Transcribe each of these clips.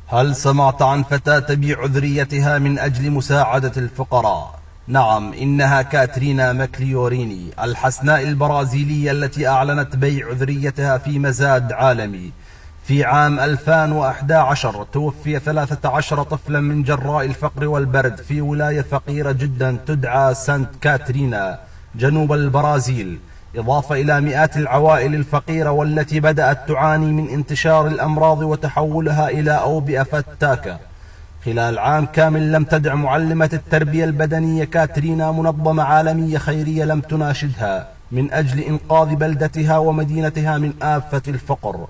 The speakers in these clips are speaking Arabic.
هل سمعت عن فتاة تبيع ذريتها من أجل مساعدة الفقراء؟ نعم، إنها كاترينا ماكليوريني الحسناء البرازيلية التي أعلنت بيع ذريتها في مزاد عالمي. في عام 2011 توفي 13 طفلا من جراء الفقر والبرد في ولاية فقيرة جدا تدعى سانت كاترينا جنوب البرازيل، إضافة إلى مئات العوائل الفقيرة والتي بدأت تعاني من انتشار الأمراض وتحولها إلى أوبئة فتاكة. خلال عام كامل لم تدع معلمة التربية البدنية كاترينا منظمة عالمية خيرية لم تناشدها من أجل إنقاذ بلدتها ومدينتها من آفة الفقر،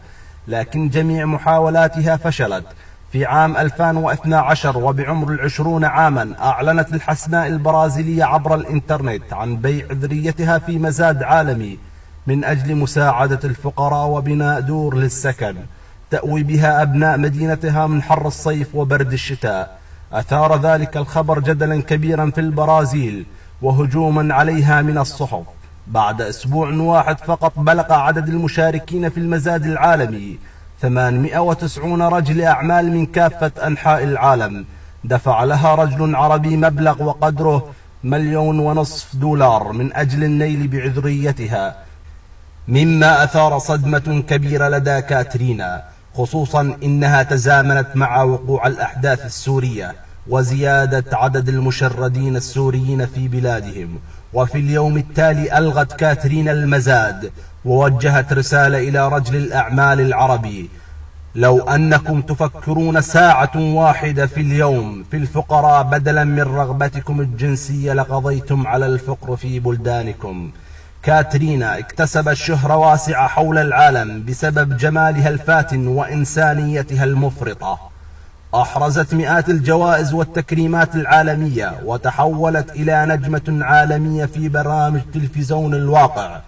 لكن جميع محاولاتها فشلت. في عام 2012 وبعمر 20 عاما أعلنت الحسناء البرازيلية عبر الإنترنت عن بيع ذريتها في مزاد عالمي من أجل مساعدة الفقراء وبناء دور للسكن تأوي بها أبناء مدينتها من حر الصيف وبرد الشتاء. أثار ذلك الخبر جدلا كبيرا في البرازيل وهجوما عليها من الصحف. بعد أسبوع واحد فقط بلغ عدد المشاركين في المزاد العالمي 890 رجل أعمال من كافة أنحاء العالم. دفع لها رجل عربي مبلغ وقدره $1.5 مليون من أجل النيل بعذريتها، مما أثار صدمة كبيرة لدى كاترينا، خصوصا إنها تزامنت مع وقوع الأحداث السورية وزيادة عدد المشردين السوريين في بلادهم. وفي اليوم التالي ألغت كاترينا المزاد ووجهت رسالة إلى رجل الأعمال العربي: لو أنكم تفكرون ساعة واحدة في اليوم في الفقراء بدلا من رغبتكم الجنسية لقضيتم على الفقر في بلدانكم. كاترينا اكتسبت شهرة واسعة حول العالم بسبب جمالها الفاتن وإنسانيتها المفرطة. أحرزت مئات الجوائز والتكريمات العالمية وتحولت إلى نجمة عالمية في برامج تلفزيون الواقع،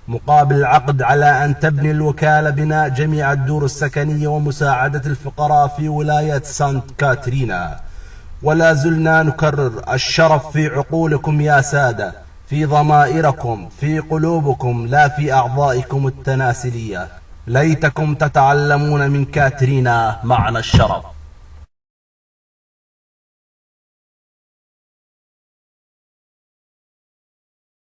مقابل عقد على أن تبني الوكالة بناء جميع الدور السكنية ومساعدة الفقراء في ولاية سانت كاترينا. ولا زلنا نكرر: الشرف في عقولكم يا سادة، في ضمائركم، في قلوبكم، لا في أعضائكم التناسلية. ليتكم تتعلمون من كاترينا معنى الشرف.